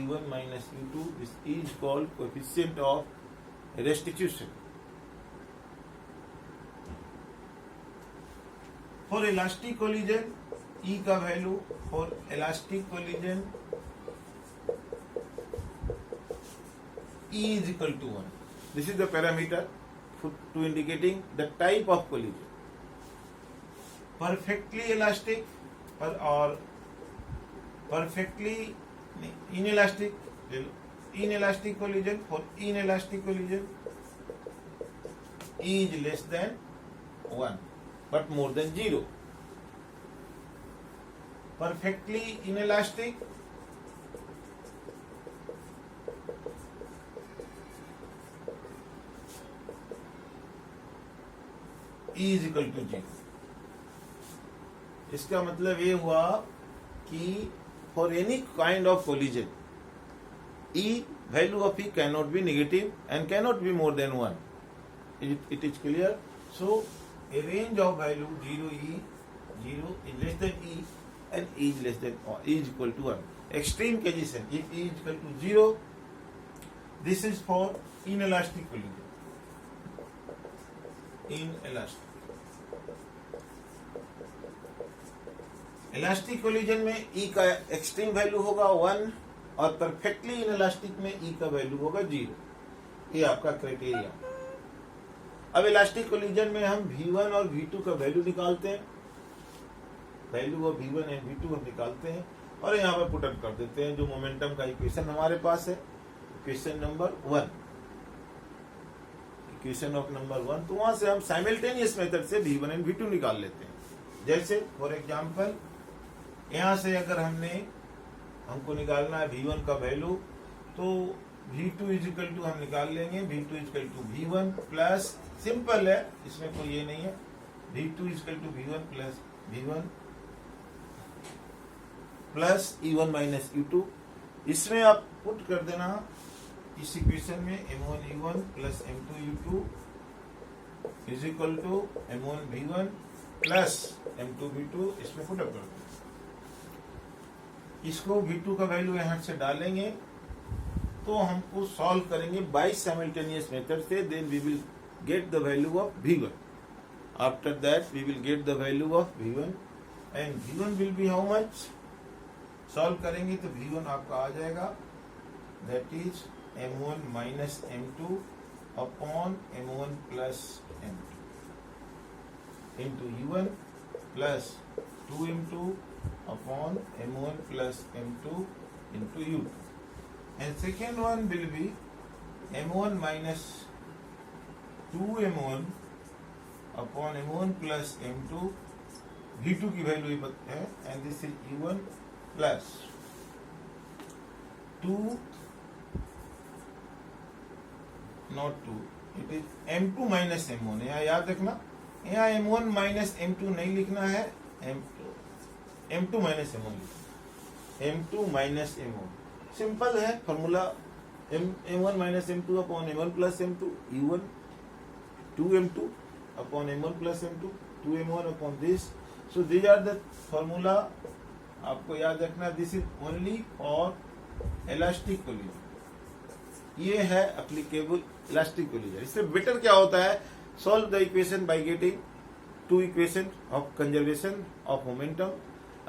U1 minus U2. This is called coefficient of restitution. For elastic collision, E का value for elastic collision E is equal to 1. This is the parameter to indicating the type of collision. Perfectly elastic or perfectly inelastic. Inelastic collision, for inelastic collision E is less than 1 but more than 0. Perfectly inelastic E is equal to 0. इसका मतलब ये हुआ कि for any kind of collision, E value of E cannot be negative and cannot be more than 1. It is clear. So a range of value 0 E, 0 is less than E and E is less than or E is equal to 1. Extreme condition, if E is equal to 0, this is for inelastic collision. Inelastic. Elastic collision में E का extreme value होगा 1 और perfectly inelastic में E का value होगा 0. ये आपका criteria. अब इलास्टिक कोलिजन में हम V1 और V2 का वैल्यू निकालते हैं. Value of V1 and V2 हम निकालते हैं और यहाँ पर पुट अप कर देते हैं जो मोमेंटम का इक्वेशन हमारे पास है. Equation number 1, equation of number 1. तो वहां से हम साइमल्टेनियस मेथड से V1 एंड V2 निकाल लेते हैं. जैसे फॉर एग्जाम्पल यहाँ से अगर हमको निकालना है V1 का वैल्यू, तो V2 इज इक्वल टू हम निकाल लेंगे V2 is equal to V1 plus, simple है इसमें कोई ये नहीं है, V2 is equal to V1 plus V1 plus E1 minus E2. इसमें आप पुट कर देना इस इक्वेशन में M1 E1 plus M2 E2 is equal to M1 V1 plus M2 V2. इसमें पुट अप कर देना. इसको V2 का वैल्यू यहां से डालेंगे तो हमको सॉल्व करेंगे बाय साइमल्टेनियस मेथड से. Then we will get the value of V1. After that we will get the value of V1 and V1 will be how much. Solve करेंगे तो V1 आपका आ जाएगा that is M1 minus M2 upon M1 plus M2 into U1 plus 2M2 upon M1 plus M2 into U2. And second one will be M1 minus 2M1 upon M1 plus M2. V2 की value है and this is U1 plus 2 not 2, it is M2 minus M1. यहाँ याद रखना, यहाँ M1 minus M2 नहीं लिखना है, M2 minus M1, M2 minus M1 simple है formula. M1 minus M2 upon M1 plus M2, U1 2M2 upon M1 plus M2, 2M1 upon this. So these are the formula. आपको याद रखना this is only for elastic collision. ये है applicable elastic collision. इससे better क्या होता है, solve the equation by getting two equation of conservation of momentum,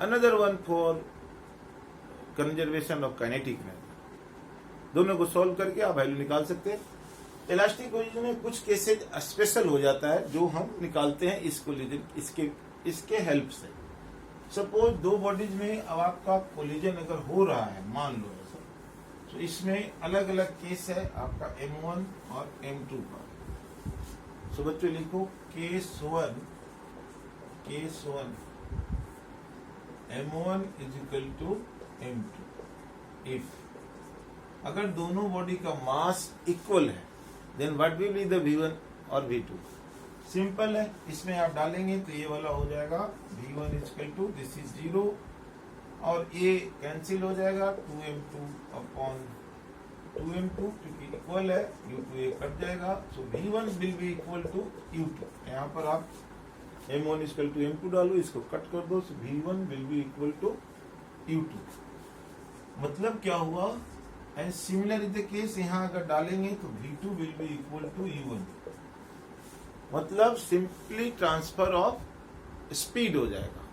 another one for conservation of kinetic energy. दोनों को सॉल्व करके आप वैल्यू निकाल सकते हैं. इलास्टिक कोलिजन में कुछ केसेज स्पेशल हो जाता है जो हम निकालते हैं इस कोलिजन इसके हेल्प से. सपोज दो बॉडीज में अब आपका कोलिजन अगर हो रहा है, मान लो ऐसा, तो इसमें अलग अलग केस है आपका M1 और M2 का. सो बच्चों लिखो case 1 M1 is equal to M2. If अगर दोनों बॉडी का मास इक्वल है then what will be the V1 और V2? सिंपल है, इसमें आप डालेंगे तो ये वाला हो जाएगा V1 is equal to this is 0 और ये कैंसिल हो जाएगा 2M2 अपॉन 2M2 क्योंकि इक्वल है, U2 ये कट जाएगा. सो V1 will be equal to U2. यहाँ पर आप M1 इक्वल टू M2 डालो, इसको कट कर दो. V1 will be equal to U2. मतलब क्या हुआ, and similar in the case यहाँ अगर डालेंगे तो V2 will be equal to U1, मतलब सिंपली ट्रांसफर ऑफ स्पीड हो जाएगा,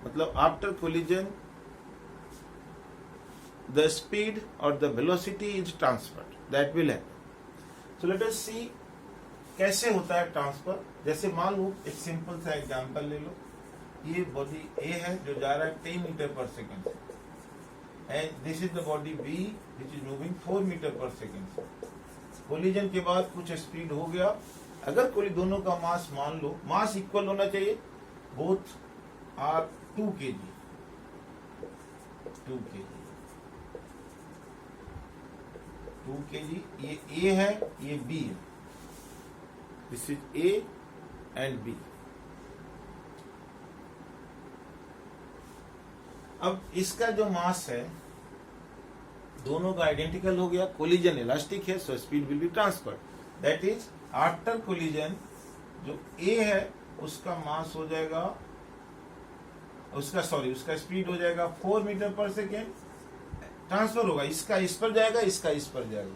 मतलब आफ्टर कोलिजन द स्पीड और the velocity is transferred, that will happen. So let us see कैसे होता है ट्रांसफर। जैसे मान लो एक सिंपल सा एग्जांपल ले लो, ये बॉडी ए है जो जा रहा है 10 मीटर पर सेकंड से, and this is the body B which is moving 4 metre per second से। कोलिजन के बाद कुछ स्पीड हो गया, अगर कोई दोनों का मास मान लो, मास इक्वल होना चाहिए, बोथ आर 2 kg, 2 kg, ये ए है ये बी है, this is A and B. अब इसका जो मास है दोनों का आइडेंटिकल हो गया, कोलिजन इलास्टिक है, so speed will be transferred, that is after collision जो ए है उसका मास हो जाएगा, उसका स्पीड हो जाएगा 4 मीटर पर सेकेंड, ट्रांसफर होगा, इसका इस पर जाएगा, इसका इस पर जाएगा,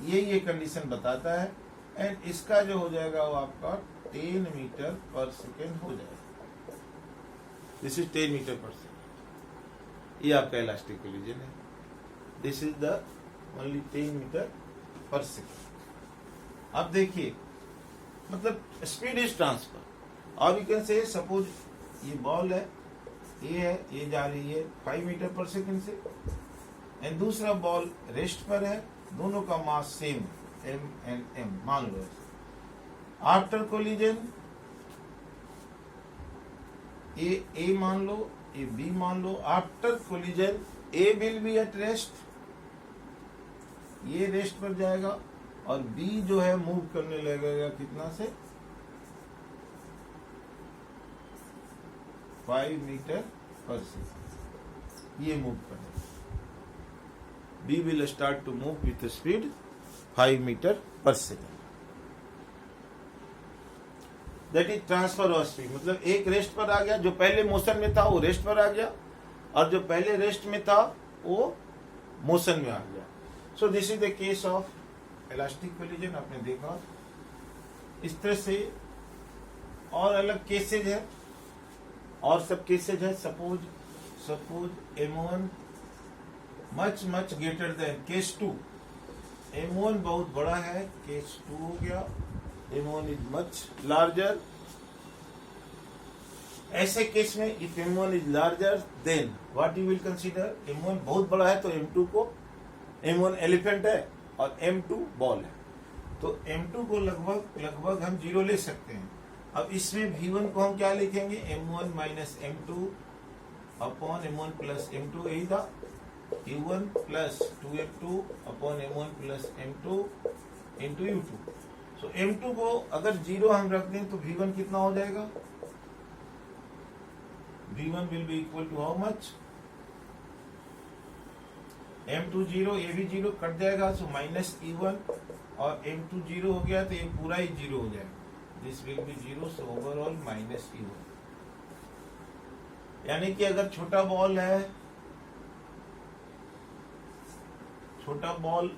ये कंडीशन बताता है। एंड इसका जो हो जाएगा वो आपका 10 मीटर पर सेकेंड हो जाएगा, दिस इज 10 मीटर पर सेकेंड, ये आपका इलास्टिक कोलिजन है, this is the only 10 metre पर सेकेंड। अब देखिए मतलब स्पीड इज ट्रांसफर, और यू कैन से सपोज ये बॉल है, ये जा रही है 5 मीटर पर सेकेंड से, एंड दूसरा बॉल रेस्ट पर है, दोनों का mass same m and m मान लो। आफ्टर कोलिजन ए मान लो, ए बी मान लो, after collision A will be at rest, ये रेस्ट पर जाएगा, और बी जो है मूव करने लगेगा कितना से 5 मीटर पर सेकेंड, ये मूव करेगा, B will start to move with speed 5 meter पर second, that is transfer of speed. मतलब एक रेस्ट पर आ गया, जो पहले मोशन में था वो रेस्ट पर आ गया, और जो पहले रेस्ट में था वो मोशन में आ गया। So this is the case of elastic collision, आपने देखा। इस तरह से और अलग केसेज है, और सब केसेज है। Suppose M1 much greater then case 2, M1 बहुत बड़ा है, केस 2 हो गया, M1 इज मच लार्जर। ऐसे केस में if M1 is larger than what you will consider, M1 बहुत बड़ा है तो M2 को, M1 एलिफेंट है और M2 बॉल है, तो M2 को लगभग हम 0 ले सकते हैं। अब इसमें V1 को हम क्या लिखेंगे, M1 minus M2 upon M1 plus M2, यही था, U1 plus 2F2 upon M1 plus M2 into U2। सो M2 को अगर 0 हम रख दें तो V1 कितना हो जाएगा, V1 will be equal to how much, M2 0, ये भी 0 कट जाएगा, सो माइनस E1, और M2 0 हो गया तो ये पूरा ही 0 हो जाएगा, this will be 0, so overall minus E1। यानी कि अगर छोटा बॉल है, छोटा बॉल,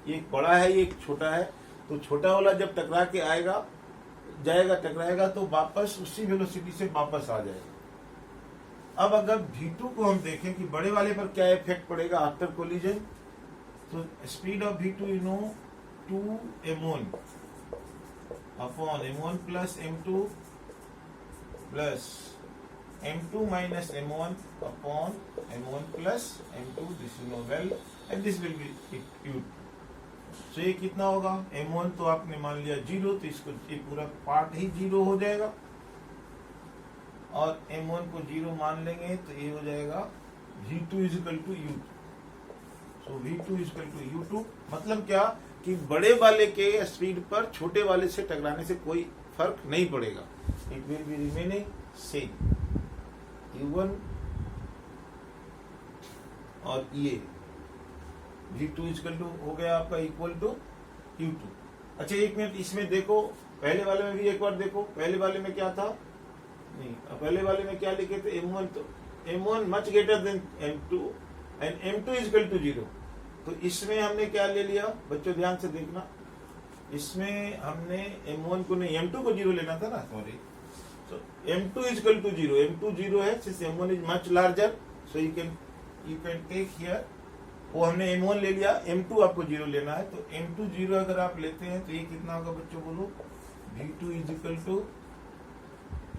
ये बड़ा है ये छोटा है, तो छोटा वाला जब टकरा के टकराएगा तो वापस उसी वेलोसिटी से वापस आ जाएगा। अब अगर V2 को हम देखें कि बड़े वाले पर क्या इफेक्ट पड़ेगा आफ्टर कोलिजन, तो speed of V2 you know 2M1 upon M1 plus M2 plus M2 minus M1 upon M1 plus M2, this you know well, and this will be U2। सो ये कितना होगा, M1 तो आपने मान लिया 0, तो इसको ये पूरा पार्ट ही 0 हो जाएगा, और M1 को 0 मान लेंगे तो ये हो जाएगा V2 is equal to U2। So V2 is equal to U2, मतलब क्या कि बड़े वाले के स्पीड पर छोटे वाले से टकराने से कोई फर्क नहीं पड़ेगा, it will be remaining same, U1 और ये V2 इक्वल टू हो गया आपका इक्वल टू U2। अच्छा एक मिनट, इसमें देखो, पहले वाले में भी एक बार देखो, पहले वाले में क्या था, नहीं पहले वाले में क्या लिखे थे, M1 तो M1 much greater than M2 and M2 equal to 0, तो इसमें हमने क्या ले लिया बच्चों, ध्यान से देखना, इसमें हमने m1 को नहीं m2 को 0 लेना था ना, sorry. So m2 is equal to 0, m2 0 है, since m1 is much larger, so you can take here, वो हमने m1 ले लिया, m2 आपको 0 लेना है, तो m2 0 अगर आप लेते हैं तो ये कितना होगा बच्चों, बोलो, v2 is equal to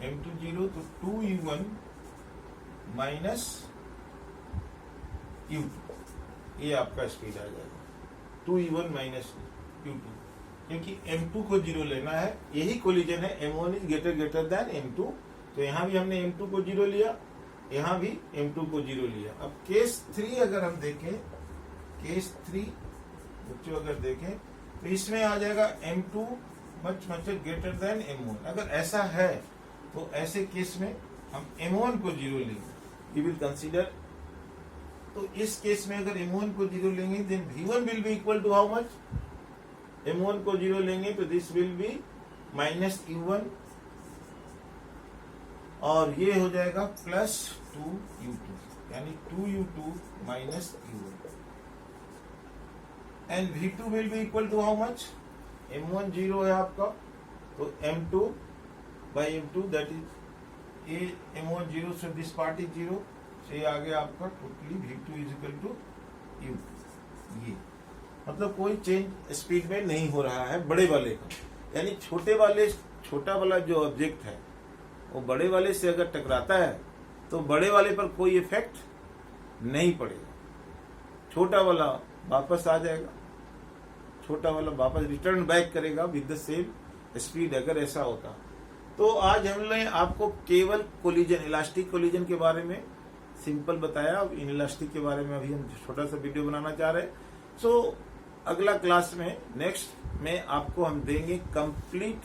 m2 0, तो 2u1 माइनस u2, ये आपका स्पीड आ जाएगा, 2u1 माइनस u2, क्योंकि m2 को 0 लेना है, यही कोलिजन है, m1 is greater than m2, तो यहाँ भी हमने m2 को 0 लिया, यहाँ भी m2 को 0 लिया। अब केस 3 अगर हम देखें, केस 3 बच्चों अगर देखें तो इसमें आ जाएगा m2 much greater then m1। अगर ऐसा है तो ऐसे केस में हम m1 को 0 लेंगे, वी विल कंसीडर। तो इस केस में अगर m1 को 0 लेंगे then v1 will be equal to how much, m1 को 0 लेंगे तो this will be minus u1, और ये हो जाएगा प्लस 2u2, यानी 2u2 minus u1, and v2 will be equal to how much, m1 0 है आपका, तो m2 by m2, that is ये m1 0, so this part is 0, से ये आ गया आपका totally v2 is equal to u। ये मतलब कोई चेंज स्पीड में नहीं हो रहा है बड़े वाले का, यानी छोटा वाला जो ऑब्जेक्ट है वो बड़े वाले से अगर टकराता है तो बड़े वाले पर कोई इफेक्ट नहीं पड़ेगा, छोटा वाला वापस आ जाएगा, छोटा वाला वापस रिटर्न बैक करेगा विद द सेम स्पीड, अगर ऐसा होता। तो आज हमने आपको केवल कोलिजन, इलास्टिक कोलिजन के बारे में सिंपल बताया, अब इनइलास्टिक के बारे में अभी हम छोटा सा वीडियो बनाना चाह रहे हैं। सो अगला क्लास में, नेक्स्ट में आपको हम देंगे complete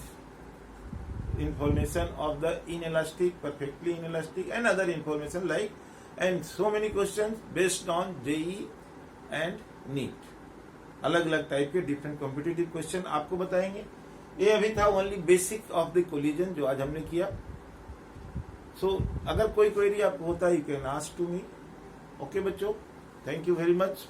information of the inelastic, perfectly inelastic and other information like, and so many questions based on JEE and NEET, अलग अलग टाइप के डिफरेंट कॉम्पिटिटिव क्वेश्चन आपको बताएंगे। ये अभी था only basic of the collision जो आज हमने किया। सो अगर कोई क्वेरी आपको होता है you can ask to me. Okay बच्चों, थैंक यू वेरी मच।